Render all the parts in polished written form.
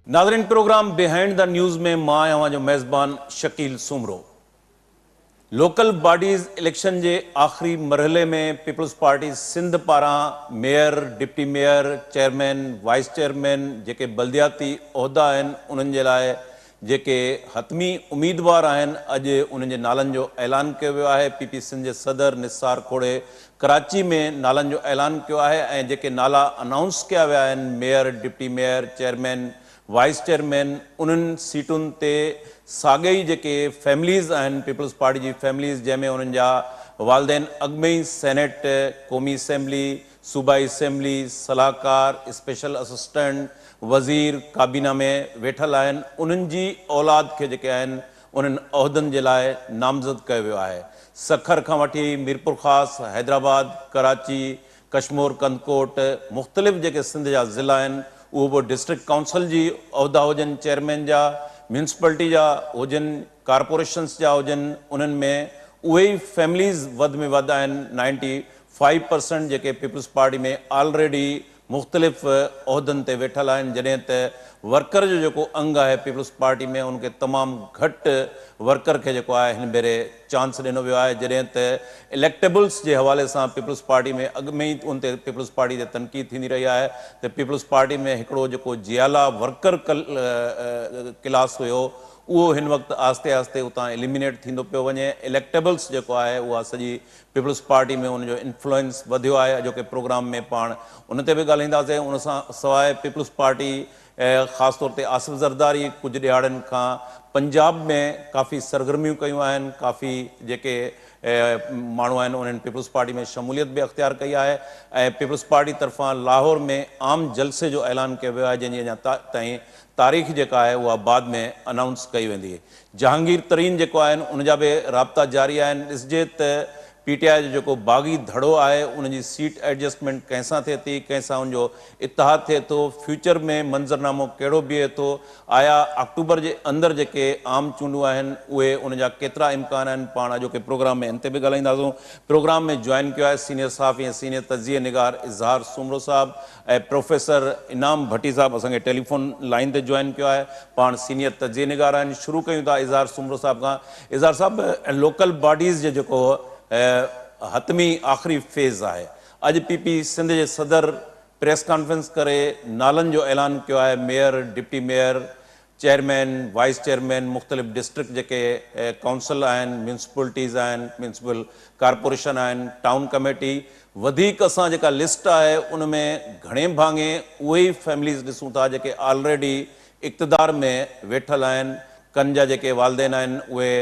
नाज़रीन, programme behind the news में मां आहियां जो मेज़बान Shakeel Soomro. Local bodies election के आखिरी मरहले में पीपल्स पार्टी सिंध पारां mayor, deputy mayor, chairman, wise chairman जेके बल्दियाती उहदा आहिनि उन्हनि जे लाइ जेके हतमी उम्मीदवार आहिनि अॼु उन्हनि जे नालनि जो ऐलान कयो वियो आहे। पीपी सिंध जे सदर निसार खोड़े कराची में नालनि जो ऐलान कियो आहे ऐं जेके नाला अनाउंस किया विया आहिनि mayor, deputy mayor, chairman, wise chairman, उन्हनि सीटुनि ते साॻई जेके फैमिलीज़ आहिनि पीपल्स पार्टी जी फैमिलीज़ जंहिंमें उन्हनि जा वालदेन अॻु ई सेनेट, क़ौमी असैम्बली, सूबाई असैम्बली, सलाहकार, स्पेशल असिस्टेंट, वज़ीर काबीना में वेठल आहिनि, उन्हनि जी औलाद खे जेके आहिनि उन्हनि उहिदनि जे लाइ नामज़द कयो वियो आहे। सखर खां वठी मीरपुर ख़ासि, हैदराबाद, कराची, कश्मीर, कंदकोट, मुख़्तलिफ़ जेके सिंध जा ज़िला आहिनि उहो बि डिस्ट्रिक्ट काउंसिल जी उहिदा हुजनि, चेयरमैन जा, म्यूनसिपलिटी जा हुजनि, कारपोरेशन्स जा हुजनि, उन्हनि में उहे ई फैमिलीज़ वधि में वधि आहिनि। 95% जेके पीपल्स पार्टी में ऑलरेडी मुख़्तलिफ़ उहिदनि ते वेठल आहिनि, जॾहिं त वर्कर जो जेको अंग आहे पीपल्स पार्टी में उनखे तमामु घटि वर्कर खे जेको आहे हिन भेरे चांस ॾिनो वियो आहे, जॾहिं त इलेक्टेबल्स जे हवाले सां पीपल्स पार्टी में अॻु में ई उन ते पीपल्स पार्टी ते तनक़ीद थींदी रही आहे त पीपल्स पार्टी में हिकिड़ो जेको जियाला वर्कर क्लास हुयो उहो हिन वक़्तु आस्ते आस्ते उतां एलिमिनेट थींदो पियो वञे। इलेक्टेबल्स जेको आहे उहा सॼी पीपल्स पार्टी में उनजो इन्फ्लुएंस वधियो आहे। अॼोके प्रोग्राम में पाण उन ते बि ॻाल्हाईंदासीं। उन सां सवाइ पीपल्स पार्टी ख़ासि तौर ते आसिफ़ ज़रदारी कुझु ॾियारनि खां पंजाब में काफ़ी सरगर्मियूं कयूं आहिनि, काफ़ी जेके माण्हू आहिनि उन्हनि पीपल्स पार्टी में शमूलियत बि अख़्तियार कई आहे ऐं पीपल्स पार्टी तरफ़ां लाहौर में आम जलसे जो ऐलान कयो वियो आहे, जंहिंजी अञा ताईं तारीख़ जेका आहे उहा बाद में अनाउंस कई वेंदी। जहांगीर तरीन जेको आहिनि उनजा बि राब्ता जारी आहिनि। ॾिसिजे त पीटीआई जो जेको बाग़ी धड़ो आहे उनजी सीट एडजस्टमेंट कंहिंसां थिए थी, कंहिंसां उनजो इतिहाद थिए थो, फ्यूचर में मंज़रनामो कहिड़ो बीहे थो, आया अक्टूबर जे अंदरि जेके आम चूंडूं आहिनि उहे उनजा केतिरा इम्कान आहिनि, पाण अॼोके प्रोग्राम में इन ते बि ॻाल्हाईंदासीं। प्रोग्राम में जॉइन कियो आहे सीनियर सहाफ़ी ऐं सीनियर तज़िये निगार इज़हार सुमरो साहब ऐं प्रोफेसर इनाम भट्टी साहब असांखे टेलीफोन लाइन ते जॉइन कियो आहे। पाण सीनियर तज़िये निगार आहिनि। शुरू कयूं था इज़हार सुमरो साहब खां। इज़हार साहब, लोकल बॉडीज़ जो जेको हतमी आख़िरी फेज़ आहे, अॼु पीपी सिंध जे सदर प्रेस कॉन्फ्रेंस करे नालनि जो ऐलान कियो आहे। Mayor, deputy mayor, chairman, wise chairman, मुख़्तलिफ़ डिस्ट्रिक्ट जेके काउंसिल आहिनि, म्यूनसिपलिटीज़ आहिनि, म्यूनसिपल कारपोरेशन आहिनि, टाउन कमेटी, वधीक असां जेका लिस्ट आहे उन में घणे भाङे उहे ई फैमिलीज़ ॾिसूं था जेके ऑलरेडी इक़्तिदार में वेठल आहिनि। कनि जा जेके वालदेन आहिनि उहे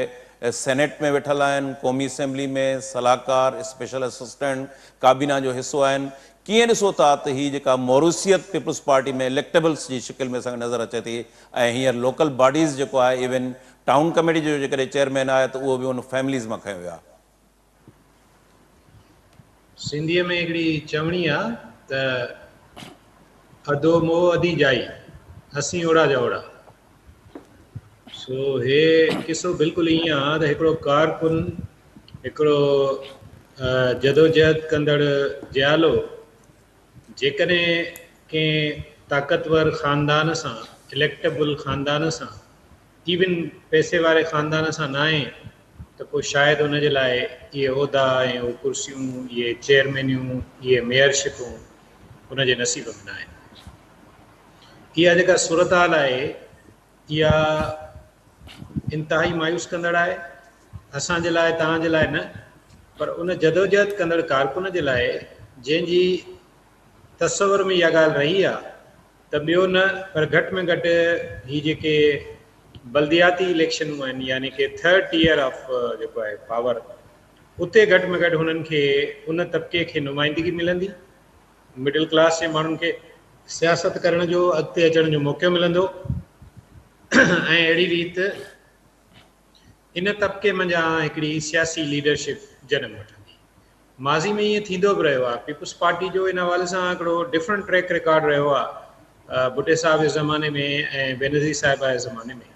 सेनेट में वेठल आहिनि, क़ौमी असैम्बली में, सलाहकार, स्पेशल असिस्टेंट, काबीना जो हिसो आहिनि। कीअं ॾिसो था त हीअ जेका मोरूसियत पीपल्स पार्टी में इलेक्टेबल्स जी शिकिल में असांखे नज़र अचे थी ऐं हींअर लोकल बॉडीज़ जेको आहे इवन टाउन कमेटी जो जेकॾहिं चेयरमैन आहे त उहो बि उन फैमिलीज़ मां खयो वियो आहे। सिंधीअ में हिकिड़ी चवणी आहे त अधो मोह अधी जाई, असीं ओड़ा जा ओड़ा। सो हे किसो बिल्कुलु ईअं आहे त हिकिड़ो कारकुन, हिकिड़ो जदोजहद कंदड़ जियालो जेकॾहिं कंहिं ताक़तवर ख़ानदान सां, इलेक्टेबल ख़ानदान सां, इवन पैसे वारे ख़ानदान सां न आहे त पोइ शायदि उनजे लाइ इहे उहिदा ऐं उहे कुर्सियूं, इहे चेयरमैनियूं, इहे मेयरशिपूं उनजे नसीब में न आहिनि। इहा जेका सूरत हाल आहे इहा इंतिहाई मायूस कंदड़ आहे, असांजे लाइ, तव्हांजे लाइ न, पर उन जदोजहद कंदड़ कारकुन जे लाइ जंहिंजी तसवर में इहा ॻाल्हि रही आहे त ॿियो न पर घटि में घटि हीअ जेके बल्दियाती इलेक्शनूं आहिनि, यानी कि थर्ड टीयर ऑफ जेको आहे पावर, उते घटि में घटि हुननि खे उन तबिके खे नुमाइंदगी मिलंदी, मिडिल क्लास जे माण्हुनि खे सियासत करण जो, अॻिते अचण जो मौक़ो मिलंदो ऐं अहिड़ी रीति इन तबिके मंझां हिकिड़ी सियासी लीडरशिप जनम वठंदी। माज़ी में ईअं थींदो बि रहियो आहे। पीपल्स पार्टी जो इन हवाले सां हिकिड़ो डिफरेंट ट्रैक रिकॉर्ड रहियो आहे भुटे साहब जे ज़माने में ऐं बेनज़ीर साहिबा जे ज़माने में।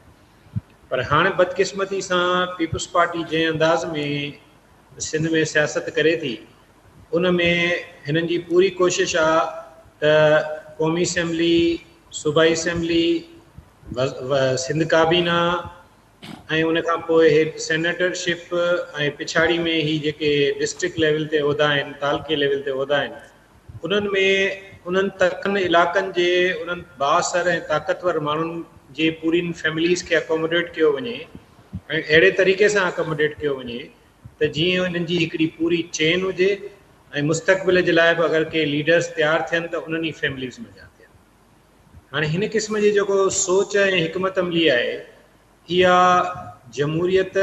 पर हाणे बदकिस्मती सां पीपल्स पार्टी जंहिं अंदाज़ में सिंध में सियासत करे थी उन में हिननि जी पूरी कोशिशि आहे त क़ौमी असैम्बली, सूबाई असैम्बली सिंध काबीना ऐं उन खां पोइ हे सेनेटरशिप ऐं पिछाड़ी में ही जेके डिस्ट्रिक्ट लेवल ते उहिदा आहिनि, तालुके लेवल ते उहिदा आहिनि, उन्हनि में उन्हनि तकनि इलाइक़नि जे उन्हनि बाअसर ऐं ताक़तवर माण्हुनि जे पूरी फैमिलीज़ खे अकोमोडेट कयो वञे ऐं अहिड़े तरीक़े सां अकोमोडेट कयो वञे त जीअं उन्हनि जी हिकिड़ी पूरी चेन हुजे ऐं मुस्तक़बिल जे लाइ बि अगरि के लीडर्स तयारु थियनि त उन्हनि ई फैमिलीज़ में जा थियनि। हाणे हिन क़िस्म जी जेको सोच ऐं हिकमत अमली आहे, इहा जमहूरियत,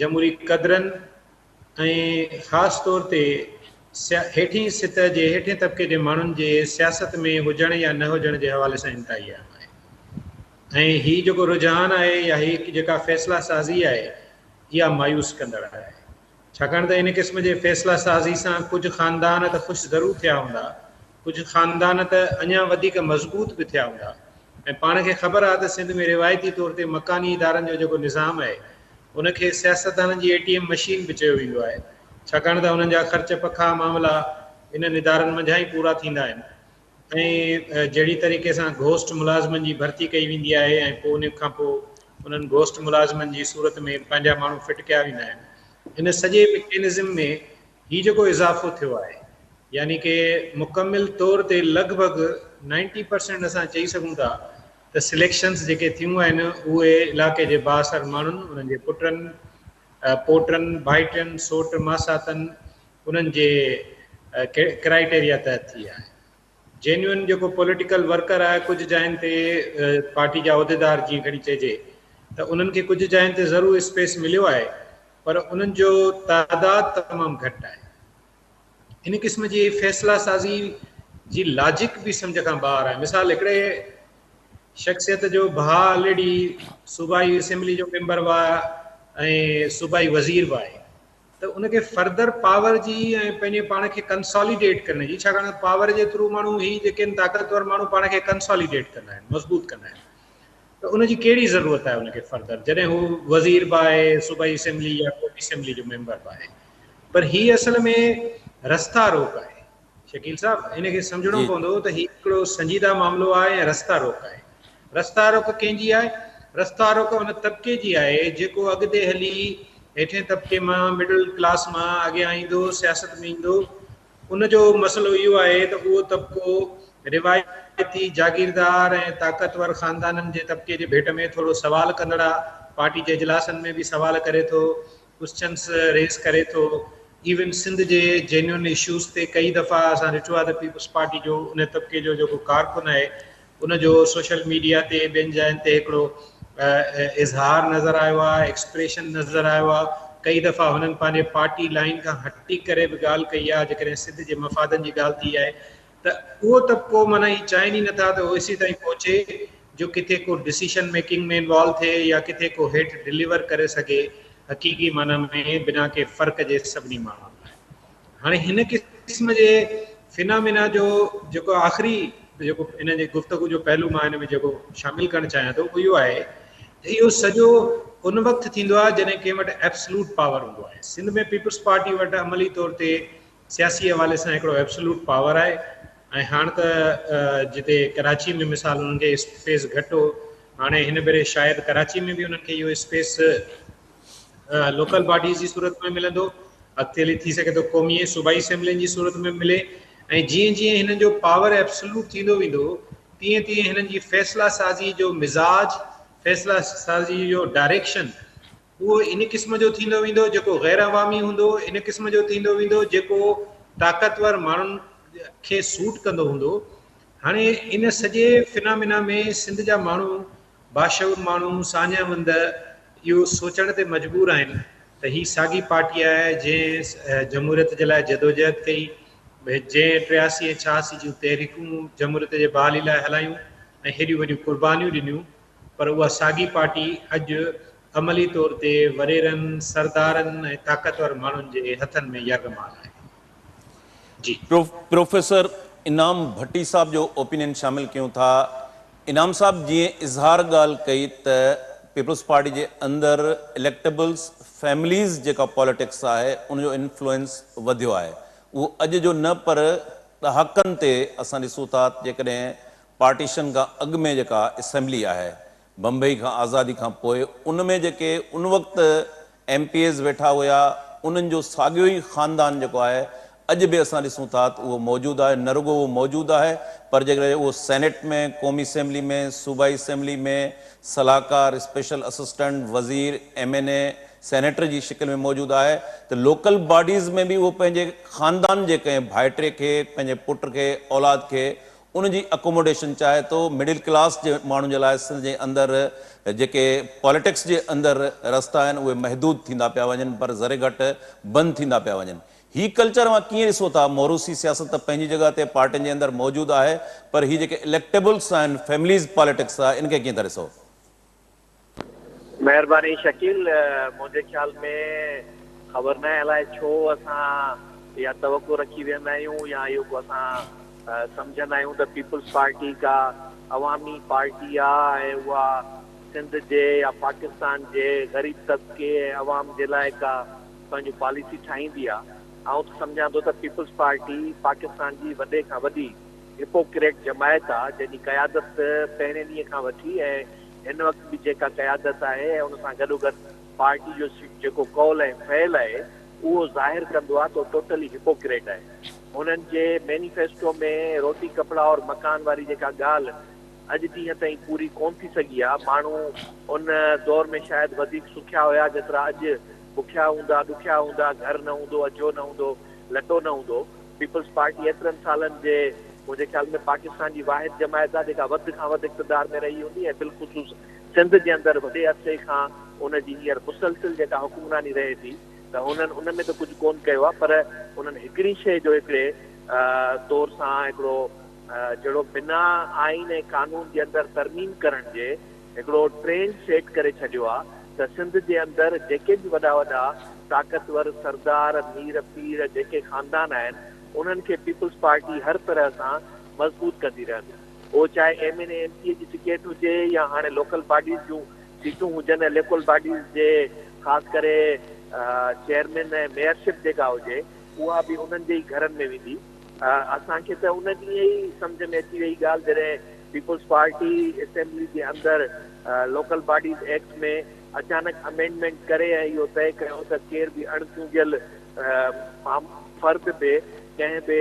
जमहूरी क़दरनि ऐं ख़ासि तौर ते हेठीं सतह जे हेठें तबिके जे माण्हुनि जे सियासत में हुजण या न हुजण जे हवाले सां इंतिहाई अहम आहे। ऐं हीउ जेको रुझान आहे या हीअ जेका फ़ैसिला साज़ी आहे, इहा मायूस कंदड़ आहे, छाकाणि त इन क़िस्म जे फ़ैसिला साज़ी सां कुझु ख़ानदान त ख़ुशि ज़रूरु थिया हूंदा, कुझु ख़ानदान त अञा वधीक मज़बूत बि थिया हूंदा। ऐं पाण खे ख़बर आहे त सिंध में रिवायती तौर ते मकानी इदारनि जो जेको निज़ाम आहे, उनखे सियासतदाननि जी ATM मशीन बि चयो वेंदो आहे, छाकाणि त उन्हनि जा ख़र्च पखा मामला इन्हनि इदारनि मंझां ई पूरा थींदा आहिनि। ऐं जहिड़ी तरीक़े सां घोस्ट मुलाज़िमनि जी भर्ती कई वेंदी आहे ऐं पोइ उन खां पोइ उन्हनि घोस्ट मुलाज़िमनि जी सूरत में पंहिंजा माण्हू फिट कया वेंदा आहिनि, इन सॼे मैकेनिज़म में हीउ जेको इज़ाफ़ो थियो आहे, यानी कि मुकमिल तौर ते लॻभॻि 90% असां चई सघूं था त सिलेक्शन्स जेके थियूं आहिनि उहे इलाइक़े जे बाअसर माण्हुनि, उन्हनि जे पुटनि, पोटनि, भाइटनि, सोट मासातनि, उन्हनि जे क्राइटेरिया तहत थी आहे। जेन्युइन जेको पॉलिटिकल वर्कर आहे, कुझु जाइनि ते पार्टी जा उहिदेदार जीअं खणी चइजे त उन्हनि खे कुझु जाइनि ते ज़रूरु स्पेस मिलियो आहे, पर उन्हनि जो तादाद तमामु घटि आहे। इन क़िस्म जी फ़ैसिला साज़ी जी लॉजिक बि सम्झ खां ॿाहिरि आहे। मिसाल, हिकिड़े शख़्सियत जो भाउ ऑलरेडी सूबाई असेंबली जो मेंबर हुआ ऐं सूबाई वज़ीर बि आहे, त उनखे फर्दर पावर जी ऐं पंहिंजे पाण खे कंसॉलिडेट करण जी, छाकाणि पावर जे थ्रू माण्हू ही जेके आहिनि ताक़तवर माण्हू पाण खे कंसॉलिडेट कंदा आहिनि, मज़बूत कंदा आहिनि, त उनजी कहिड़ी ज़रूरत आहे उनखे फर्दर, जॾहिं हू वज़ीर बि आहे, सूबाई असेंबली या कोई असेंबली जो मेंबर बि आहे। पर ही असल में रस्ता रोक आहे शकील साहब, इनखे सम्झणो जी पवंदो त हीउ हिकिड़ो संजीदा मामिलो आहे ऐं रस्ता रोक आहे। रस्ता रोक कंहिंजी आहे? रस्ता रोक उन तबिके जी आहे जेको अॻिते हली हेठें तबिके मां, मिडिल क्लास मां अॻियां ईंदो, सियासत में ईंदो। उनजो मसइलो इहो आहे त उहो तबिको रिवायती जागीरदार ऐं ताक़तवर ख़ानदाननि जे तबिके जे भेट में थोरो सवाल कंदड़ आहे, पार्टी जे इजलासनि में बि सवाल करे थो, क्वेश्चन्स रेस करे थो। इवन सिंध जे जेन्युइन इशूज़ ते कई दफ़ा असां ॾिठो आहे त पीपल्स पार्टी जो उन तबिके जो जेको कारकुन आहे, उनजो सोशल मीडिया ते ॿियनि जायुनि ते हिकिड़ो इज़हार नज़र आयो आहे, एक्सप्रेशन नज़र आयो आहे। कई दफ़ा हुननि पंहिंजे पार्टी लाइन खां हटी करे बि ॻाल्हि कई आहे, जेकॾहिं सिंध जे मफ़ादनि जी ॻाल्हि थी आहे त उहो तबिको माना ही चाहिनि ई नथा त ओसी ताईं पहुचे जो किथे को डिसीशन मेकिंग में इन्वॉल्व थिए या किथे को हेठि डिलीवर करे सघे हक़ीक़ी माना में बिना के फ़र्क़ जे सभिनी माण्हुनि लाइ। हाणे हिन क़िस्म जे फिनामिना जो जेको आख़िरी जेको इन जे गुफ़्तगू जो पहलू मां हिन में जेको शामिलु करणु चाहियां थो, उहो इहो आहे त इहो सॼो उन वक़्तु थींदो आहे जॾहिं कंहिं वटि एब्सलूट पावर हूंदो आहे। सिंध में पीपल्स पार्टी वटि अमली तौर ते सियासी हवाले सां हिकिड़ो एब्सलूट पावर आहे। ऐं हाणे त जिते कराची में मिसाल उन्हनि खे स्पेस घटि हो, हाणे हिन भेरे शायदि कराची में बि उन्हनि खे इहो स्पेस लोकल बॉडीज़ जी सूरत में मिलंदो, अॻिते हली थी सघे थो क़ौमी ऐं सूबाई असेंबलियुनि जी सूरत में मिले। ऐं जीअं जीअं हिननि जो पावर एब्सलूट थींदो वेंदो, तीअं तीअं हिननि जी फ़ैसिला साज़ी जो मिज़ाज, फ़ैसिला साज़ी जो डायरेक्शन, उहो इन क़िस्म जो थींदो वेंदो जेको गैर अवामी हूंदो, इन क़िस्म जो थींदो वेंदो जेको ताक़तवर माण्हुनि खे सूट कंदो हूंदो। हाणे इन सॼे फिनामिना में सिंध जा माण्हू, बाशऊर माण्हू, सान्यावंद इहो सोचण ते मजबूर आहिनि त ही साॻी पार्टी आहे जंहिं जमहूरियत जे लाइ जदोजहद कई, जंहिं 83 ऐं 86 जूं तहरीकूं जमहूरियत जे बहाली लाइ हलायूं ऐं हेॾियूं वॾियूं कुर्बानियूं ॾिनियूं, पर उहा साॻी पार्टी अॼु अमली तौर ते वॾेरनि, सरदारनि ऐं ताक़तवर माण्हुनि जे हथनि में यरगमाल आहे। जी प्रोफेसर इनाम भट्टी साहब जो ओपिनियन शामिल क्यों था। इनाम साहब जी इज़हार ॻाल्हि कई त पीपल्स पार्टी जे अंदरि इलेक्टेबल्स फैमिलीज़ जेका पॉलिटिक्स आहे उनजो इन्फ्लुएंस वधियो आहे, उहो अॼु जो न पर ॾहाकनि ते असां ॾिसूं था जेकॾहिं पार्टीशन खां अॻु में जेका असेंबली आहे बम्बई खां आज़ादी खां पोइ उन में जेके उन वक़्तु MPs वेठा हुआ उन्हनि जो साॻियो ई ख़ानदान जेको आहे अॼु बि असां ॾिसूं था त उहो मौजूदु आहे। न रुगो उहो मौजूदु आहे पर जेकॾहिं उहो सेनेट में, क़ौमी असेंबली में, सूबाई असेंबली में सलाहकार, स्पेशल असिस्टेंट, वज़ीर, MNA, सेनेटर जी शिकिल में मौजूदु आहे त लोकल बॉडीज़ में बि उहो पंहिंजे ख़ानदान जे कंहिं भाइटे खे, पंहिंजे पुट खे, औलाद खे उन जी अकोमोडेशन चाहे तो मिडिल क्लास जे माण्हुनि जे लाइ सिंध जे अंदरि जेके पॉलिटिक्स जे अंदरि रस्ता आहिनि उहे महदूद थींदा पिया वञनि पर ज़रे घटि बंदि थींदा पिया वञनि। ही कल्चर मां कीअं ॾिसो था? मोरूसी सियासत त पंहिंजी जॻह ते पार्टियुनि जे अंदरि मौजूदु आहे पर ही जेके इलेक्टेबल्स आहिनि, फैमिलीज़ पॉलिटिक्स आहे, इनखे कीअं था ॾिसो? महिरबानी शकील, मुंहिंजे ख्याल में ख़बर न आहे अलाए छो असां या तवक़ो रखी वेंदा आहियूं या इहो को असां सम्झंदा आहियूं त पीपल्स पार्टी का अवामी पार्टी आहे ऐं उहा सिंध जे या पाकिस्तान जे ग़रीब तबिके ऐं अवाम जे लाइ का पंहिंजी पॉलिसी ठाहींदी आहे। आउं त सम्झां थो त पीपल्स पार्टी पाकिस्तान जी वॾे खां वॾी हिपोक्रेट जमायत आहे जंहिंजी क़यादत पहिरें ॾींहं खां वठी ऐं हिन वक़्तु बि जेका क़यादत आहे ऐं उन सां गॾोगॾु पार्टी जो जेको कौल ऐं फ़ैल आहे उहो ज़ाहिर कंदो आहे त टोटली हिपोक्रेट आहे। हुननि जे मैनिफेस्टो में रोटी कपिड़ा और मकान वारी जेका ॻाल्हि अॼु ॾींहं ताईं पूरी कोन थी सघी आहे। माण्हू उन दौर में शायदि वधीक सुखिया हुया जेतिरा अॼु बुखिया हूंदा, ॾुखिया हूंदा, घर न हूंदो, अचो न हूंदो, लटो न हूंदो। पीपल्स पार्टी एतिरनि सालनि जे मुंहिंजे ख्याल में पाकिस्तान जी वाहिद जमायत आहे जेका वधि खां वधि इक़्तिदार में रही हूंदी ऐं बिलख़ुसूस सिंध जे अंदरि वॾे अरसे खां उनजी हींअर मुसलसिल जेका हुकुमरानी रहे थी त उन्हनि उन में त कुझु कोन कयो आहे पर उन्हनि हिकिड़ी शइ जो हिकिड़े तौर सां हिकिड़ो जहिड़ो बिना आइन ऐं कानून जे अंदरि तरमीम करण जे हिकिड़ो ट्रेंड सेट करे छॾियो आहे त सिंध जे अंदरि जेके बि वॾा वॾा ताक़तवर सरदार, मीर पीर जेके ख़ानदान आहिनि उन्हनि खे पीपल्स पार्टी हर तरह सां मज़बूत कंदी रहंदी। उहो चाहे MNA MPA जी टिकेट हुजे या हाणे लोकल बॉडीज़ जूं सीटूं हुजनि, लोकल बॉडीज़ जे ख़ासि करे चेयरमैन ऐं मेयरशिप जेका हुजे उहा बि उन्हनि जे ई घरनि में वेंदी। असांखे त उन ॾींहुं ई सम्झ में अची वई ॻाल्हि जॾहिं पीपल्स पार्टी असेंबली जे अंदरि लोकल बॉडीज़ एक्ट में अचानक अमेंडमेंट करे ऐं इहो तय कयो त केर बि अणचूंडियल फ़र्द बि कंहिं बि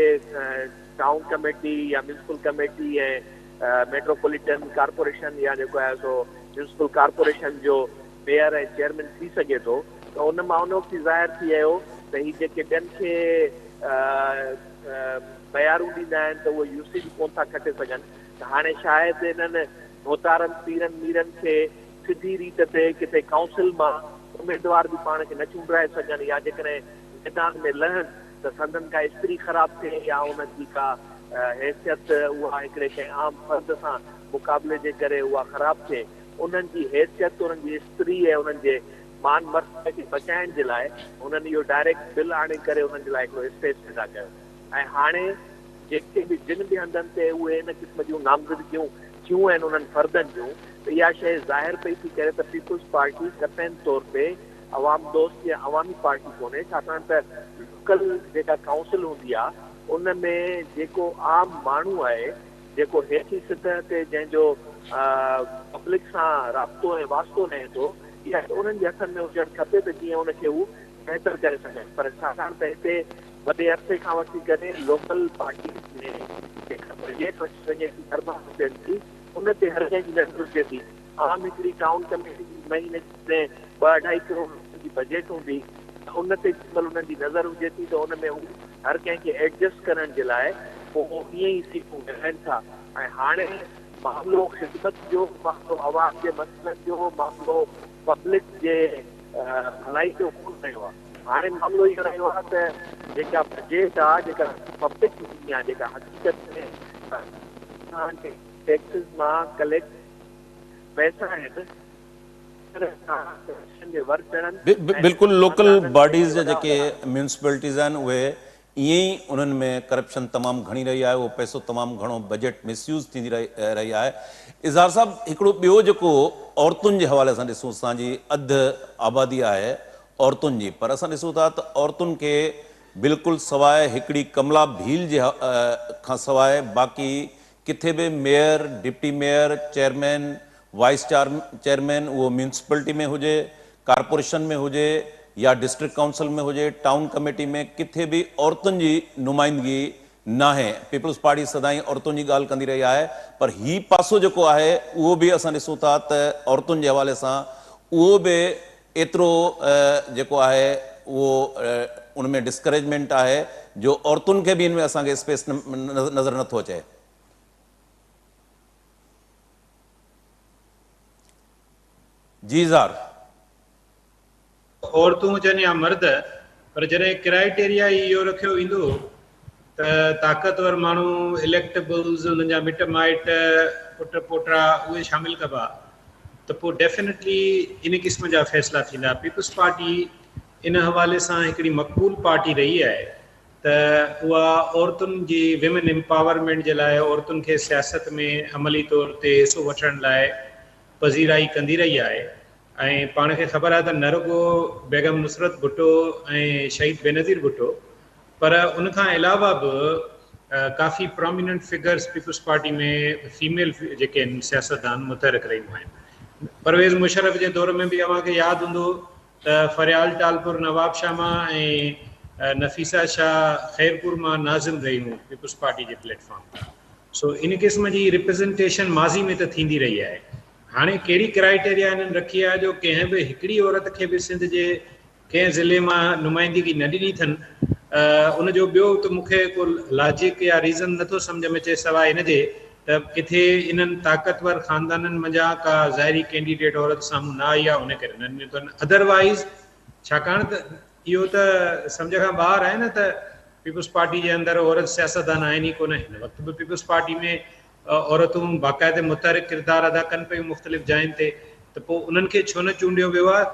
टाउन कमेटी या म्यूनिसिपल कमेटी ऐं मेट्रोपॉलिटन कॉर्पोरेशन या जेको आहे सो म्यूनिसिपल कॉर्पोरेशन जो मेयर ऐं चेयरमैन थी सघे थो त उन मां उन वक़्तु ज़ाहिर थी वियो त हीअ जेके ॿियनि खे मयारूं ॾींदा आहिनि त उहे यूसेज कोन था खटे सघनि त हाणे शायदि इन्हनि मोहतारनि पीरनि मीरनि खे सिधी रीत ते किथे काउंसिल मां उमेदवार बि पाण खे न चूंडाए सघनि या जेकॾहिं मैदान में लहनि त संदन का स्त्री ख़राबु थिए या उनजी का हैसियत उहा हिकिड़े कंहिं आम फर्द सां मुक़ाबले जे करे उहा ख़राबु थिए। उन्हनि जी हैसियत, उन्हनि जी स्त्री ऐं उन्हनि जे मान मर्तबे खे बचाइण जे लाइ उन्हनि इहो डायरेक्ट बिल आणे करे उन्हनि जे लाइ हिकिड़ो स्पेस पैदा कयो ऐं हाणे जेके बि जिन बि हंधनि ते उहे इन क़िस्म जूं नामज़दगियूं थियूं आहिनि उन्हनि फर्दनि जूं त इहा शइ ज़ाहिर पई थी करे त पीपल्स पार्टी कतईन तौर ते अवाम दोस्त या अवामी पार्टी कोन्हे छाकाणि त लोकल जेका काउंसिल हूंदी आहे उन में जेको आम माण्हू आहे जेको हेठि सतह ते जंहिंजो पब्लिक सां राब्तो ऐं वास्तो रहे थो इहा उन्हनि जे हथनि में हुजणु खपे त जीअं उनखे हू बहितर करे सघनि। पर छाकाणि त हिते वॾे अरसे खां वठी करे लोकल पार्टी में जेका बजट वठी सघे थी दरबार हुजनि थी उन ते हर कंहिंजी नज़र हुजे थी। आम हिकिड़ी टाउन कमेटी महीने में 2-2.5 करोड़ जी बजट हूंदी त उन ते जेमहिल उन्हनि जी नज़र हुजे थी त उन में हू हर कंहिंखे एडजस्ट करण जे लाइ पोइ ईअं ई सीटूं मिलनि था ऐं हाणे मामिलो ख़िदमत जो, मामिलो आवाम जे मसइलनि जो, मामिलो पब्लिक जे भलाई जो कोन रहियो आहे। हाणे मामिलो इहो रहियो आहे त जेका बजट आहे जेका पब्लिक थींदी आहे जेका हक़ीक़त में टैक्सिस मां कलेक्ट पैसा आहिनि बिल्कुलु लोकल बॉडीज़ जा जेके म्यूनिसिपैलिटीज़ आहिनि उहे ईअं ई उन्हनि में करप्शन तमामु घणी रही आहे, उहो पैसो तमामु घणो बजट मिसयूज़ थींदी रही आहे। इज़हार साहब, हिकिड़ो ॿियो जेको औरतुनि जे हवाले सां ॾिसूं, असांजी अधु आबादी आहे औरतुनि जी, पर असां ॾिसूं था त औरतुनि खे बिल्कुलु सवाइ हिकिड़ी कमला भील जे खां सवाइ बाक़ी किथे बि mayor, deputy mayor, chairman wise chairman उहो म्यूनसिपलिटी में हुजे, कारपोरेशन में हुजे या डिस्ट्रिक्ट काउंसिल में हुजे, टाउन कमेटी में, किथे भी औरतुनि जी नुमाइंदगी न आहे। पीपल्स पार्टी सदाई औरतुनि जी ॻाल्हि कंदी रही आहे, पर ही पासो जेको आहे उहो बि असां ॾिसूं था त औरतुनि जे हवाले सां उहो बि एतिरो जेको आहे उहो उन में डिस्करेजमेंट आहे जो औरतुनि खे बि इन में असांखे स्पेस नज़र नथो अचे। जी ज़ार औरतूं हुजनि या मर्द, पर जॾहिं क्राइटेरिया इहो रखियो वेंदो त ताक़तवर माण्हू, इलेक्टेबल्स, उन्हनि जा मिट माइट, पुट पोटा उहे शामिल कबा, त पोइ डेफिनेटली इन क़िस्म जा फ़ैसिला थींदा। पीपल्स पार्टी इन हवाले सां हिकिड़ी मक़बूल पार्टी रही आहे त उहा औरतुनि जी विमेन एम्पावरमेंट जे लाइ, औरतुनि खे सियासत में अमली तौर ते हिसो वठण लाइ पज़ीराई कंदी रही आहे। ऐं पाण खे ख़बर आहे त न रुगो बेगम नुसरत भुट्टो ऐं शहीद बेनज़ीर भुट्टो, पर उनखां अलावा बि काफ़ी प्रोमिनेंट फिगर्स पीपल्स पार्टी में फीमेल जेके आहिनि सियासतदान मुतहरिक रहियूं आहिनि। परवेज़ मुशर्रफ जे दौर में बि अव्हांखे यादि हूंदो त फरियाल टालपुर नवाब शामा ऐं नफ़ीसा शाह ख़ैरपुर मां नाज़िम रहियूं पीपल्स पार्टी जे प्लेटफॉर्म तां। सो इन क़िस्म जी रिप्रेज़ेंटेशन माज़ी में त थींदी रही आहे। हाणे कहिड़ी क्राइटेरिया इन्हनि रखी आहे जो कंहिं बि हिकिड़ी औरत खे बि सिंध जे कंहिं ज़िले मां नुमाइंदगी न ॾिनी अथनि, उनजो ॿियो त मूंखे को लॉजिक या रीज़न नथो सम्झ में अचे सवाइ इन जे त किथे इन्हनि ताक़तवर ख़ानदाननि मंझां का ज़ाहिरी कैंडिडेट औरत साम्हूं न आई आहे, उन करे न ॾिनो अथनि। अदरवाइज़ छाकाणि त इहो त सम्झ खां ॿाहिरि आहे न त पीपल्स पार्टी जे अंदरि औरत सियासतदान आहिनि ई कोन। हिन वक़्तु बि पीपल्स पार्टी में औरतूं बाक़ाइदे मुतहरिक किरदारु अदा कनि पियूं मुख़्तलिफ़ जायुनि ते, त पोइ उन्हनि खे छो न चूंडियो वियो आहे?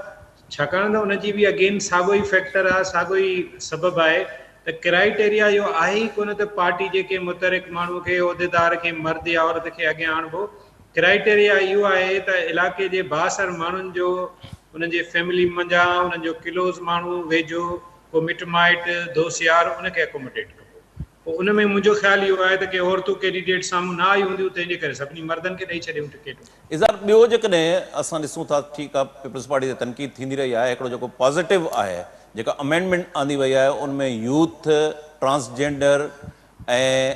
छाकाणि त उनजी बि अगेन साॻियो ई फैक्टर आहे, साॻियो ई सबबु आहे त क्राइटेरिया इहो आहे ई कोन त पार्टी जे के मुतहरिक माण्हू खे, उहिदेदार खे, मर्द या औरत खे अॻियां आणिबो। क्राइटेरिया इहो आहे त इलाइक़े जे बासर माण्हुनि जो, उन्हनि जे फैमिली मंझां, उन्हनि जो क्लोज़ माण्हू वेझो, को मिट माइट, दोस्त यार, उनखे एकोमोडेट कबो। पोइ उन में मुंहिंजो ख़्यालु इहो आहे त के औरतूं कैंडिडेट साम्हूं न आई हूंदियूं, तंहिंजे करे सभिनी मर्दनि खे ॾेई छॾियूं टिकेटूं। इज़ार ॿियो जेकॾहिं असां ॾिसूं था, ठीकु आहे, पीपल्स पार्टी ते तनक़ीद थींदी रही आहे, हिकिड़ो जेको पॉज़िटिव आहे, जेका अमेंडमेंट आंदी वई आहे, उनमें यूथ, ट्रांसजेंडर ऐं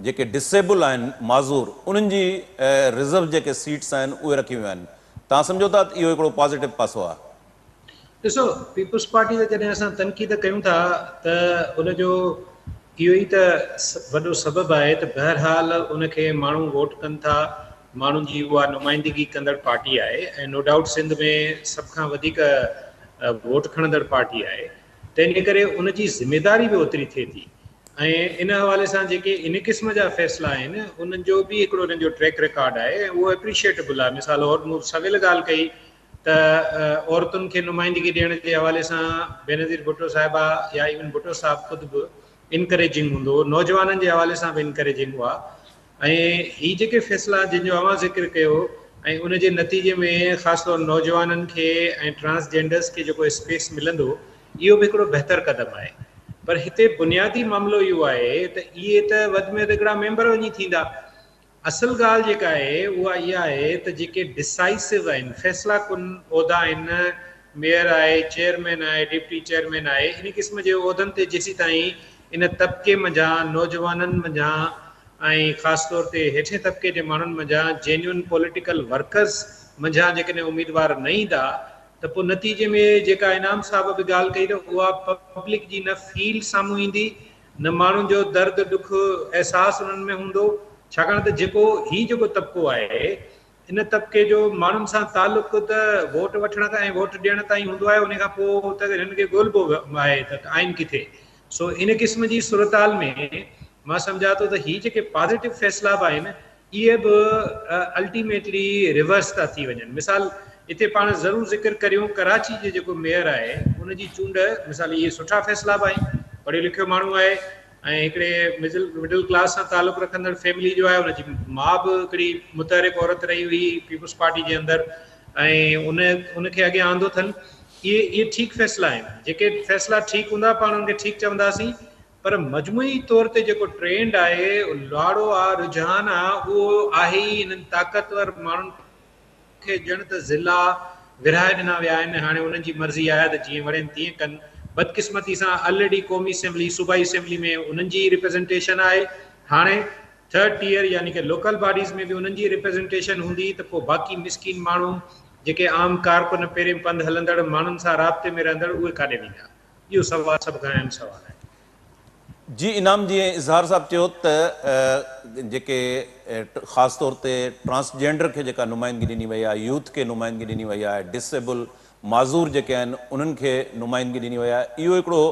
जेके डिसेबल आहिनि माज़ूर, उन्हनि जी रिज़र्व जेके सीट्स आहिनि उहे रखी वियूं आहिनि। तव्हां सम्झो था इहो हिकिड़ो पॉज़िटिव पासो आहे? ॾिसो, पीपल्स पार्टी ते जॾहिं असां तनक़ीद कयूं था त उनजो इहो ई त वॾो सबबु आहे त बहरहाल उनखे माण्हू वोट कनि था, माण्हुनि जी उहा नुमाइंदगी कंदड़ पार्टी आहे, ऐं नो डाउट सिंध में सभ खां वधीक वोट खणंदड़ पार्टी आहे। तंहिंजे करे उनजी ज़िमेदारी बि ओतिरी थिए थी। ऐं इन हवाले सां जेके इन क़िस्म जा फ़ैसिला आहिनि, उन्हनि जो बि हिकिड़ो उन्हनि जो ट्रैक रिकॉर्ड आहे, ऐं उहो एप्रिशिएटेबल आहे। मिसाल और मूं सवेल ॻाल्हि कई त औरतुनि खे नुमाइंदगी ॾियण जे हवाले सां बेनज़ीर भुट्टो साहिबा या इवन भुट्टो साहिबु ख़ुदि बि इनकरेजिंग हूंदो, नौजवाननि जे हवाले सां बि इनकरेजिंग हुआ। ऐं ही जेके फ़ैसिला जिन जो अवां ज़िक्र कयो, ऐं उन जे नतीजे में ख़ासि तौरु नौजवाननि खे ऐं ट्रांसजेंडर्स खे जेको स्पेस मिलंदो, इहो बि हिकिड़ो बहितर क़दम आहे। पर हिते बुनियादी मामिलो इहो आहे त इहे त वधि में वधि हिकिड़ा मेंबर वञी थींदा। असल ॻाल्हि जेका आहे उहा इहा आहे त जेके डिसाइसिव आहिनि, फ़ैसिला कुन उहिदा आहिनि, मेयर आहे, चेयरमैन आहे, डिप्टी चेयरमैन आहे, इन क़िस्म जे उहिदनि ते जेसीं ताईं इन तबिके मंझां, नौजवाननि मंझां ऐं ख़ासि तौर ते हेठे तबिके जे माण्हुनि मंझां, जेन्युइन पॉलिटिकल वर्कर्स मंझां जेकॾहिं उमेदवार न ईंदा, त पोइ नतीजे में जेका इनाम साहिब बि ॻाल्हि कई त उहा पब्लिक जी न फील साम्हूं ईंदी, न माण्हुनि जो दर्द ॾुख अहसासु उन्हनि में हूंदो। छाकाणि त जेको तबिको आहे, इन तबिके जो माण्हुनि सां तालुक त वोट वठण ताईं, वोट ॾियण ताईं हूंदो आहे, उन खां पोइ त हिननि खे ॻोल्हबो आहे त आहिनि किथे। सो इन क़िस्म जी सूरताल में मां सम्झा थो त ही जेके पॉज़िटिव फ़ैसिला बि आहिनि, इहे बि अल्टीमेटली रिवर्स था थी वञनि। मिसाल हिते पाण ज़रूरु ज़िक्र करियूं, कराची जो जेको मेयर आहे, उनजी चूंड, मिसाल इहे सुठा फ़ैसिला बि आहिनि। पढ़ियो लिखियो माण्हू आहे ऐं हिकिड़े मिडिल क्लास सां तालुक़ु रखंदड़ फैमिली जो आहे, उनजी माउ बि हिकिड़ी मुतहरिक औरत रही हुई पीपल्स पार्टी जे अंदरि, ऐं उनखे अॻियां आंदो अथनि। इहे ठीकु फ़ैसिला आहिनि। जेके फ़ैसिला ठीकु हूंदा पाण उनखे ठीकु चवंदासीं, पर मजमूई तौर ते जेको ट्रेंड आहे, लाड़ो आहे, रुझान आहे, उहो आहे ई इन्हनि ताक़तवर माण्हुनि खे ॼण त ज़िला विरहाए ॾिना विया आहिनि। हाणे उन्हनि जी मर्ज़ी आहे त जीअं वणेनि तीअं कनि। बदकिस्मती सां ऑलरेडी क़ौमी असेंबली सूबाई असेंबली में उन्हनि जी रिप्रेज़ेंटेशन आहे। हाणे थर्ड टीयर यानी कि लोकल बॉडीज़ में बि उन्हनि जी रिप्रेज़ेंटेशन हूंदी त पोइ बाक़ी मिसकिन माण्हू जेके आम कारकुन पहिरें पंधु हलंदड़ माण्हुनि सां राब्ते में रहंदड़ उहे काॾे वेंदा? इहो सवाल सभु खां अहम सवाल आहे। जी इनाम जीअं इज़हार साहब चयो त जेके ख़ासि तौर ते ट्रांसजेंडर खे जेका नुमाइंदगी ॾिनी वई आहे, यूथ खे नुमाइंदगी ॾिनी वई आहे, डिसेबल माज़ूर जेके आहिनि उन्हनि खे नुमाइंदगी ॾिनी वई आहे, इहो हिकिड़ो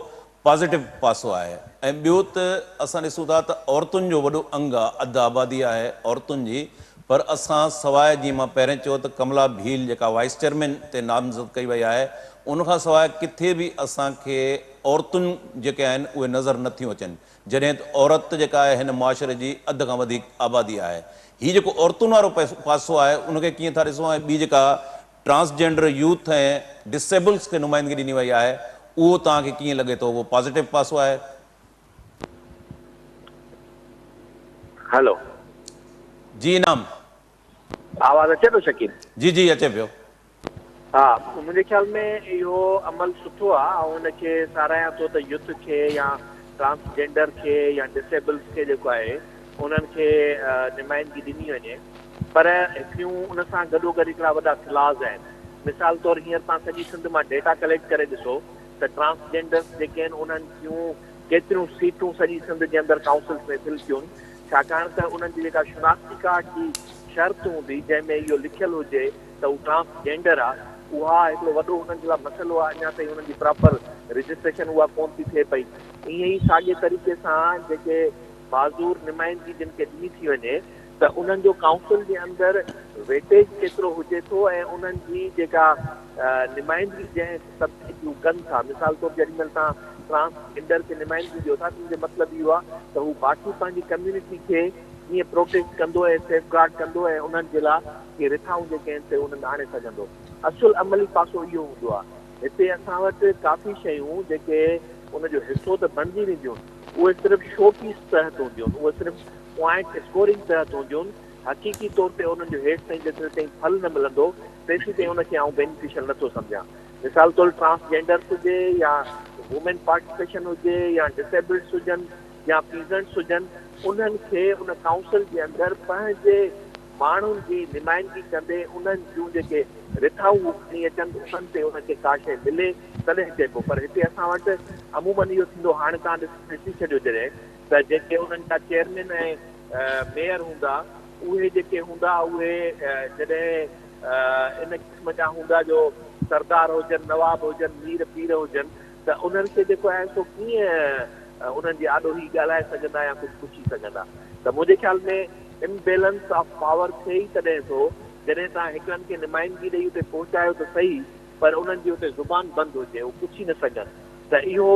पॉज़िटिव पासो आहे। ऐं ॿियो त असां ॾिसूं था त औरतुनि जो वॾो अंग आहे, अधु आबादी आहे औरतुनि जी। पर असां सवाइ जीअं मां पहिरें चयो त कमला भील जेका वाइस चेयरमैन ते नामज़द कई वई आहे, उनखां सवाइ किथे बि असांखे औरतुनि जेके आहिनि उहे नज़र नथियूं अचनि, जॾहिं त औरत जेका आहे हिन मुआशरे जी अधु खां वधीक आबादी आहे। हीउ जेको औरतुनि वारो पासो आहे उनखे कीअं था ॾिसूं, ऐं ॿी जेका ट्रांसजेंडर यूथ ऐं डिसेबल्स खे नुमाइंदगी ॾिनी वई आहे, उहो तव्हांखे कीअं लॻे थो, उहो पॉज़िटिव पासो आहे? हेलो जी इनाम, आवाज़ अचे थो शकील? जी जी अचे पियो। हा, मुंहिंजे ख़्याल में इहो अमल सुठो आहे ऐं उनखे साराहियां थो त यूथ खे या ट्रांसजेंडर खे या डिसेबल्स खे जेको आहे उन्हनि खे नुमाइंदगी ॾिनी वञे। पर हिकिड़ियूं उन सां गॾोगॾु हिकिड़ा वॾा फिलाज़ आहिनि। मिसाल तौरु हींअर तव्हां सॼी सिंध मां डेटा कलेक्ट करे ॾिसो त ट्रांसजेंडर्स जेके आहिनि उन्हनि जूं केतिरियूं सीटूं सॼी सिंध जे अंदरि काउंसिल्स में फिल थियूं आहिनि, छाकाणि त उन्हनि जी जेका शिनाख्ती कार्ड जी शर्त हूंदी जंहिंमें इहो लिखियलु हुजे त हू ट्रांसजेंडर आहे, उहा हिकिड़ो वॾो हुननि जे लाइ मसइलो आहे। अञा ताईं हुननि जी प्रॉपर रजिस्ट्रेशन उहा कोन थी थिए पई। ईअं ई साॻिए तरीक़े सां जेके माज़ूर नुमाइंदगी जिन खे ॾिनी थी वञे त उन्हनि जो काउंसिल जे अंदरि वेटेज केतिरो हुजे थो ऐं उन्हनि जी जेका नुमाइंदगी जंहिं सब्जेक्ट जूं कनि था। मिसाल तौरु जेॾी महिल तव्हां ट्रांसजेंडर खे नुमाइंदगी ॾियो था, तुंहिंजो मतिलबु इहो आहे त हू बाक़ी पंहिंजी कम्यूनिटी खे कीअं प्रोटेक्ट कंदो ऐं सेफ गार्ड कंदो ऐं उन्हनि जे लाइ के रिथाऊं जेके आहिनि से उन्हनि आणे सघंदो। असुल अमली पासो इहो हूंदो आहे। हिते असां वटि काफ़ी शयूं जेके उनजो हिसो त बणिजी वेंदियूं आहिनि, उहे सिर्फ़ु शो पीस तहत हूंदियूं आहिनि, उहे सिर्फ़ु पॉइंट स्कोरिंग तहत हूंदियूं आहिनि। हक़ीक़ी तौर ते उन्हनि जो हेठि ताईं जेतिरे ताईं फल न मिलंदो तेसीं ताईं उनखे आउं बेनिफिशियल नथो सम्झां। मिसाल तौरु ट्रांसजेंडर्स हुजे या वुमेन पार्टिसिपेशन हुजे या डिसेबल्ड्स हुजनि या पीज़ेंट्स हुजनि, उन्हनि खे उन काउंसिल जे अंदरि पंहिंजे माण्हुनि जी नुमाइंदगी कंदे उन्हनि जूं जेके रिथाऊं खणी अचनि उन्हनि ते उनखे का शइ मिले तॾहिं चइबो। पर हिते असां वटि अमूमन इहो थींदो, हाणे तव्हां ॾिसी छॾियो जॾहिं त जेके उन्हनि जा चेयरमैन ऐं मेयर हूंदा, उहे जेके हूंदा उहे जॾहिं इन क़िस्म जा हूंदा जो सरदार हुजनि, नवाब हुजनि, मीर पीर हुजनि, त उन्हनि खे जेको आहे सो कीअं उन्हनि जी आॾोही ॻाल्हाए सघंदा या कुझु पुछी सघंदा। त मुंहिंजे ख़्याल में इम्बेलेंस ऑफ पावर थिए ई तॾहिं थो जॾहिं तव्हां हिकिड़नि खे नुमाइंदगी ॾेई उते पहुचायो त सही, पर उन्हनि जी उते ज़ुबान बंदि हुजे, उहे पुछी न सघनि। त इहो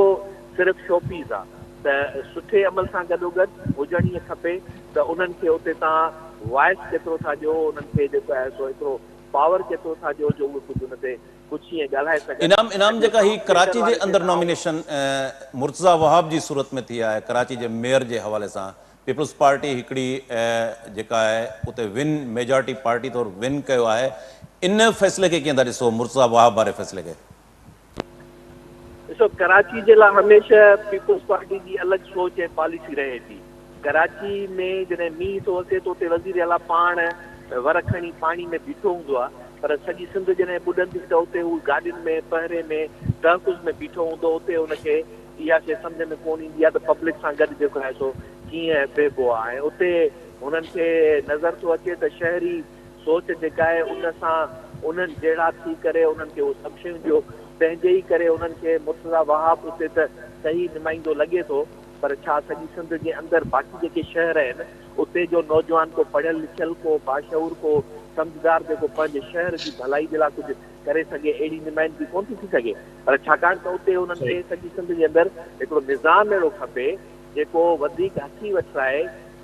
सिर्फ़ु शोपीस आहे। त सुठे अमल सां गॾोगॾु हुजणु ईअं खपे त उन्हनि खे उते तव्हां वॉइस केतिरो था ॾियो, उन्हनि खे जेको आहे सो एतिरो पावर केतिरो था ॾियो जो उहे कुझु हुन ते कुझु ईअं ॻाल्हाए सघनि। इनाम जेका ही कराची जे अंदरि नॉमिनेशन मुर्तज़ा वहाब जी सूरत में थी आहे, कराची जे मेयर जे हवाले सां पीपल्स पार्टी हिकिड़ी जेका आहे उते विन मेजॉरिटी पार्टी तौरु विन कयो आहे। इन फ़ैसिले खे कीअं था ॾिसो, मुर्तज़ा वहाब वारे फ़ैसिले खे? ॾिसो, कराची जे लाइ हमेशह पीपल्स पार्टी जी अलॻि सोच ऐं पॉलिसी रहे थी। कराची में जॾहिं मींहुं थो अचे त उते वज़ीर आला पाण वर खणी पाणी में बीठो हूंदो आहे, पर सॼी सिंध जॾहिं ॿुॾंदी त उते हू गाॾियुनि में पहिरे में तहफ़ुज़ में बीठो हूंदो। उते हुनखे इहा शइ सम्झ में कोन ईंदी आहे त पब्लिक सां गॾु जेको आहे सो कीअं बीहबो आहे। ऐं उते हुननि खे नज़र थो अचे त शहरी सोच जेका आहे उन सां उन्हनि जहिड़ा थी करे उन्हनि खे उहो सभु शयूं ॾियो। तंहिंजे ई करे उन्हनि खे मुर्तज़ा वहाब उते त सही नुमाइंदो लॻे थो, पर छा सॼी सिंध जे अंदरि बाक़ी जेके शहर आहिनि उते जो नौजवान को पढ़ियल लिखियल को बाशऊर को सम्झदार जेको पंहिंजे शहर जी भलाई जे लाइ कुझु करे सघे, अहिड़ी नुमाइंदगी कोन थी सघे। पर छाकाणि त उते उन्हनि खे सॼी सिंध जे अंदरि हिकिड़ो निज़ाम अहिड़ो खपे जेको वधीक हथी वठाए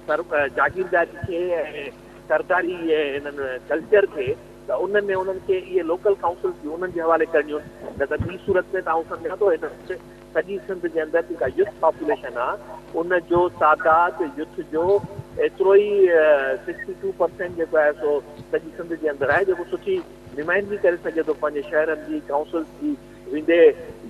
जागीरदारी खे ऐं सरकारी हिननि कल्चर खे, त उन में उन्हनि खे इहे लोकल काउंसिल्स बि उन्हनि जे हवाले करणियूं। न त ॿी सूरत में तव्हां सम्झा थो हिन सॼी सिंध जे अंदरि जेका यूथ पॉपुलेशन आहे उन जो तादाद यूथ जो एतिरो ई 62% जेको आहे सो सॼी सिंध जे अंदरि आहे, जेको सुठी नुमाइंदगी करे सघे थो पंहिंजे शहरनि जी, काउंसिल्स जी, वेंदे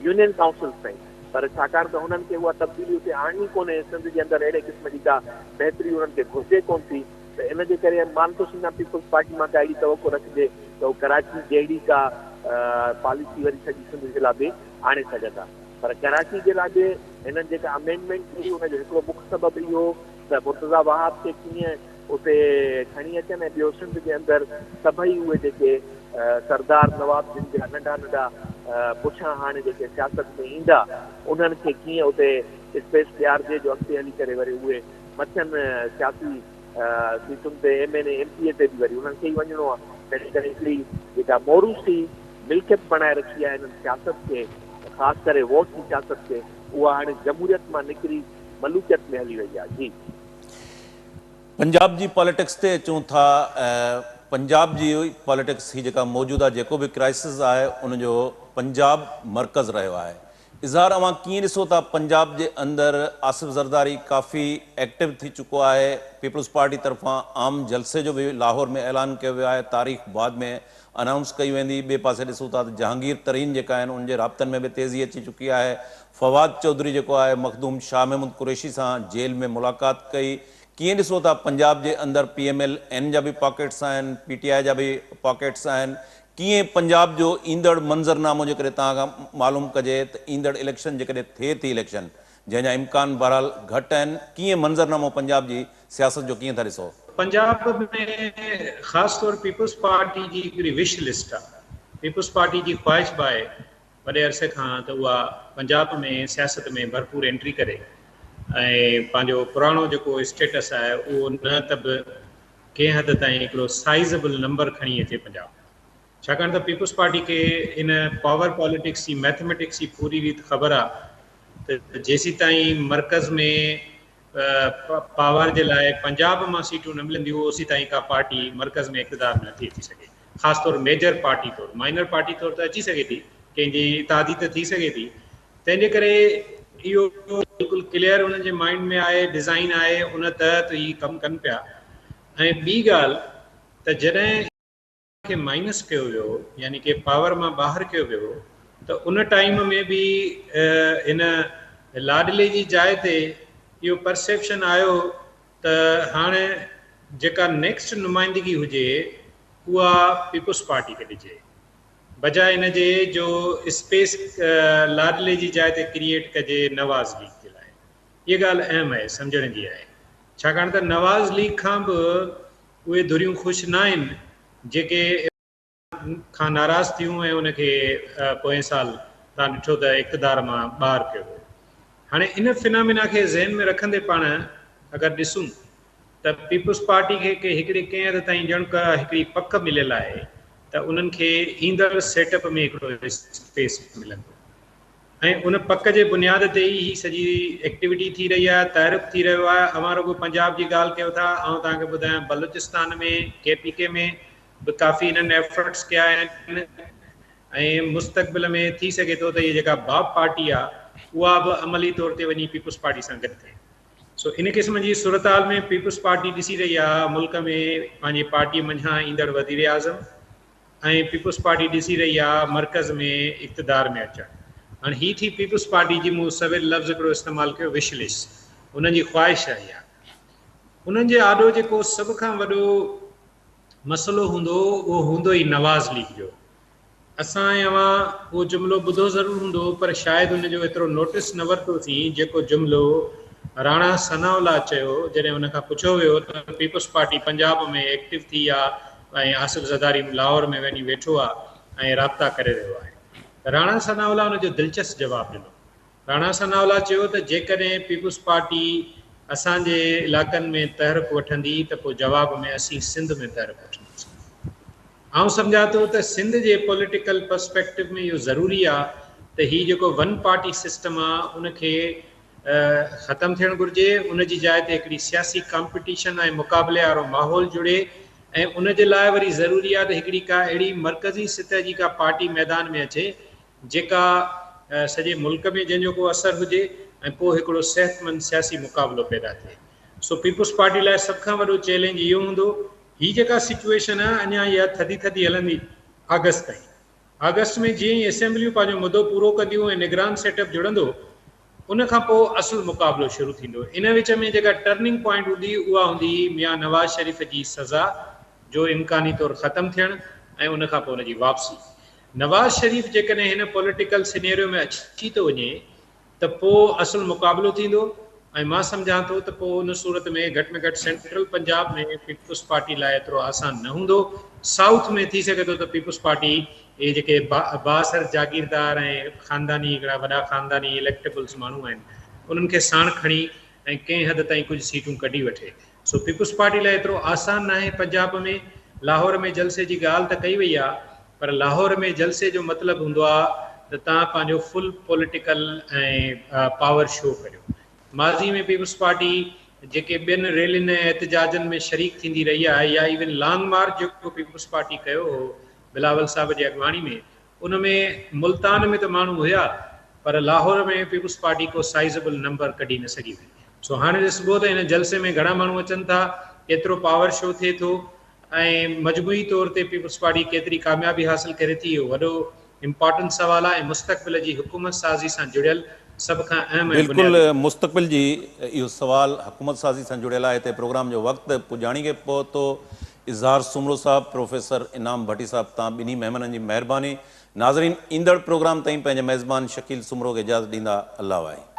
यूनियन काउंसिल्स ताईं। पर छाकाणि त हुननि खे उहा तब्दीली उते आणणी कोन्हे, सिंध जे अंदरि अहिड़े क़िस्म जी का बहितरी हुननि खे घुरिजे कोन थी, त इन जे करे मां नथो सम्झां पीपल्स पार्टी मां का अहिड़ी तवको रखिजे त उहो कराची जहिड़ी का पॉलिसी वरी सॼी सिंध जे लाइ बि आणे सघंदा। पर कराची जे लाइ बि हिननि जेका अमेंडमेंट कई हुनजो हिकिड़ो मुख्य सबबु इहो त मुर्तज़ा वहाब खे कीअं उते खणी अचनि, ऐं ॿियो सिंध जे अंदरि सभई उहे जेके सरदार नवाब जिन जा नंढा नंढा पुठियां हाणे जेके सियासत में ईंदा उन्हनि खे कीअं उते स्पेस ॾियारिजे जो अॻिते हली करे वरी उहे मथियनि सियासी सीटुनि ते MNA MPA ते बि वरी उन्हनि खे ई वञिणो आहे। तंहिं करे हिकिड़ी जेका मोरूसी मिल्कियत बणाए रखी आहे हिननि सियासत खे, ख़ासि करे वोट जी सियासत खे, उहा हाणे जमहूरियत मां निकिरी मलूकियत में हली वई आहे। जी पंजाब जी पॉलिटिक्स ते अचूं था। पंजाब जी पॉलिटिक्स ही जेका मौजूदा जेको भी क्राइसिस आहे उनजो पंजाब मरकज़ रहियो आहे। इज़हार अवां कीअं ॾिसो था पंजाब जे अंदरि आसिफ ज़रदारी काफ़ी एक्टिव थी चुको आहे, पीपल्स पार्टी तरफ़ां आम जलसे जो भी लाहौर में ऐलान किया वियो आहे, तारीख़ बाद में अनाउंस कई वेंदी। ॿिए पासे ॾिसूं था त जहांगीर तरीन जेका आहिनि उनजे राब्तनि में भी तेज़ी अची चुकी आहे। फवाद चौधरी जेको आहे मखदूम शाह महमूद कुरैशी सां जेल में मुलाक़ात कई। कीअं ॾिसो था पंजाब जे अंदरि PMLN जा भी पॉकेट्स आहिनि, PTI जा भी पॉकेट्स आहिनि, कीअं पंजाब जो ईंदड़ मंज़रनामो जेकॾहिं तव्हां खां मालूम कजे त ईंदड़ इलेक्शन जेकॾहिं थिए थी इलेक्शन जंहिंजा इम्कान बहरहाल घटि आहिनि, कीअं मंज़रनामो पंजाब जी सियासत जो कीअं था ॾिसो? पंजाब में ख़ासि तौर पीपल्स पार्टी जी हिकिड़ी विश लिस्ट आहे। पीपल्स पार्टी जी ख़्वाहिश बि आहे वॾे अरसे खां त उहा पंजाब में सियासत में भरपूर एंट्री करे ऐं पंहिंजो पुराणो जेको स्टेटस आहे उहो न त बि कंहिं हद ताईं हिकिड़ो साइज़ेबल नंबर खणी अचे पंजाब। छाकाणि त पीपल्स पार्टी खे इन पावर पॉलिटिक्स जी मैथमेटिक्स जी पूरी रीति ख़बर आहे त जेसीं ताईं मर्कज़ में पावर जे लाइ पंजाब मां सीटूं न मिलंदियूं ओसी ताईं का पार्टी मर्कज़ में इक़्तिदार में नथी अची सघे। ख़ासि तौर मेजर पार्टी तौर, माइनर पार्टी तौर त अची सघे थी, कंहिंजी इतादी त थी सघे थी। तंहिंजे करे इहो बिल्कुलु क्लियर उन्हनि जे माइंड में आहे, डिज़ाइन आहे, उन तहत ही कमु कनि पिया। ऐं ॿी ॻाल्हि त जॾहिं खे माइनस कयो वियो यानी कि पावर मां ॿाहिरि कयो वियो त उन टाइम में बि हिन लाडले जी जाइ ते इहो परसेप्शन आयो त हाणे जेका नेक्स्ट नुमाइंदगी हुजे उहा पीपल्स पार्टी खे ॾिजे, बजाए इन जे जो स्पेस लाडले जी जाइ ते क्रिएट कजे नवाज़ लीग जे लाइ। इहा ॻाल्हि अहम आहे, सम्झण जी आहे। छाकाणि त नवाज़ लीग खां बि उहे धुरियूं ख़ुशि न आहिनि जेके खां नाराज़ थियूं ऐं उनखे पोएं साल तव्हां ॾिठो त इक़्तिदार मां ॿाहिरि कयो वियो। हाणे इन फिनामिना खे ज़हन में रखंदे पाण अगरि ॾिसूं त पीपल्स पार्टी खे हिकिड़े कंहिं हद ताईं ॼण का हिकिड़ी पक मिलियल आहे त उन्हनि खे ईंदड़ सेटअप में हिकिड़ो स्पेस मिलंदो ऐं उन पक जे बुनियाद ते ई सॼी एक्टिविटी थी रही आहे, तारीफ़ थी रहियो आहे। अवां रुॻो पंजाब जी ॻाल्हि कयो था, ऐं तव्हांखे ॿुधायां बलूचिस्तान में KPK में बि काफ़ी हिननि एफर्ट्स कया आहिनि ऐं मुस्तक़बिल में थी सघे थो त इहा जेका बाप पार्टी आहे उहा बि अमली तौर ते वञी पीपल्स पार्टी सां गॾु थिए। सो इन क़िस्म जी सूरताल में पीपल्स पार्टी ॾिसी रही आहे मुल्क में पंहिंजी पार्टी मंझां ईंदड़ वज़ीर आज़म ऐं पीपल्स पार्टी ॾिसी रही आहे मर्कज़ में इक़्तिदार में अचणु। हाणे ही थी पीपल्स पार्टी जी मूं सवेल लफ़्ज़ हिकिड़ो इस्तेमालु कयो विश लिस्ट, उन्हनि जी ख़्वाहिश आहे इहा। उन्हनि जे आॾो जेको सभ खां वॾो मसइलो हूंदो उहो हूंदो ई नवाज़ लीग जो। असां ऐं अवां उहो जुमिलो ॿुधो ज़रूरु हूंदो पर शायदि उनजो एतिरो नोटिस न वरितोसीं जेको जुमिलो राणा सनाउल्ला चयो जॾहिं उन खां पुछियो वियो त पीपल्स पार्टी पंजाब में एक्टिव थी आहे ऐं आसिफ ज़रदारी लाहौर में वञी वेठो आहे ऐं राब्ता करे रहियो आहे। राणा सनाउल्ला उनजो दिलचस्प जवाबु ॾिनो। राणा सनाउल्ला चयो त जेकॾहिं पीपल्स पार्टी असांजे इलाइक़नि में तहरीक वठंदी त पोइ जवाब में असीं सिंध में तहरीक वठंदासीं। आउं सम्झां थो त सिंध जे पॉलिटिकल पर्सपेक्टिव में इहो ज़रूरी आहे त हीउ जेको वन पार्टी सिस्टम आहे उनखे ख़तमु थियणु घुरिजे, उनजी जाइ ते हिकिड़ी सियासी कॉम्पिटिशन ऐं मुक़ाबले वारो माहौल जुड़े ऐं उन जे लाइ वरी ज़रूरी आहे त हिकिड़ी का अहिड़ी मर्कज़ी सतह जी का पार्टी मैदान में अचे जेका सॼे मुल्क में जंहिंजो को असरु हुजे ऐं पोइ हिकिड़ो सिहतमंद सियासी मुक़ाबिलो पैदा थिए। सो पीपुल्स पार्टी लाइ सभ खां वॾो चैलेंज इहो हूंदो, ही जेका सिचुएशन आहे अञा इहा थधी थधी हलंदी अगस्त ताईं। अगस्त में जीअं ई असेंबलियूं पंहिंजो मुदो पूरो कंदियूं ऐं निगरान सेटअप जुड़ंदो, उन खां पोइ असुल मुक़ाबिलो शुरू थींदो। इन विच में जेका टर्निंग पॉइंट हूंदी उहा हूंदी मियां नवाज़ शरीफ़ जी सज़ा जो इम्कानी तौरु ख़तमु थियणु ऐं उन खां पोइ उनजी वापसी। नवाज़ शरीफ़ जेकॾहिं हिन पॉलिटिकल सिनेरियो में अची थो वञे त पोइ असुल मुक़ाबिलो थींदो ऐं मां सम्झां थो त पोइ उन सूरत में घटि में घटि सेंट्रल पंजाब में पीपुल्स पार्टी लाइ एतिरो आसान न हूंदो। साउथ में थी सघे थो त पीपुल्स पार्टी इहे जेके बासर जागीरदार ऐं ख़ानदानी हिकिड़ा वॾा ख़ानदानी इलेक्टेबल्स माण्हू आहिनि, उन्हनि खे साण खणी ऐं कंहिं हद ताईं कुझु सीटूं कढी वठे। सो पीपुल्स पार्टी लाइ एतिरो आसान न आहे पंजाब में। लाहौर में जलसे जी ॻाल्हि त कई वई आहे, पर लाहौर में जलसे जो मतिलबु हूंदो आहे त तव्हां पंहिंजो फुल पॉलिटिकल ऐं पावर शो करियो। माज़ी में पीपुल्स पार्टी जेके ॿियनि रैलियुनि ऐं एहतजाजनि में शरीक थींदी रही आहे, या इवन लॉन्ग मार्च जेको पीपुल्स पार्टी कयो हो बिलावल साहब जी अॻुवाणी में, उन में मुल्तान में त माण्हू हुया, पर लाहौर में पीपुल्स पार्टी को साइज़ेबल नंबर कढी न सघी हुई। सो हाणे ॾिसबो त हिन जलसे में घणा माण्हू अचनि था, केतिरो पावर शो थिए थो ऐं मजमूई तौर ते पीपुल्स पार्टी केतिरी कामयाबी हासिल करे थी, इहो वॾो इम्पॉर्टेंट सवाल आहे ऐं मुस्तक़बिल जी हुकूमत साज़ी सां जुड़ियल सभ खां अहम ऐं बिल्कुलु बुनियादी। मुस्तक़बिल जी इहो सवाल हुकूमत साज़ी सां जुड़ियल आहे। हिते प्रोग्राम जो वक़्तु पुॼाणी खे पहुतो। इज़हार सुमरो साहब, प्रोफेसर इनाम भट्टी साहब, तव्हां ॿिन्ही महिमाननि जी महिरबानी। नाज़रीन, ईंदड़ प्रोग्राम ताईं पंहिंजे मेज़बान शकील सुमरो खे इजाज़त ॾींदा। अल्लाह वाहे।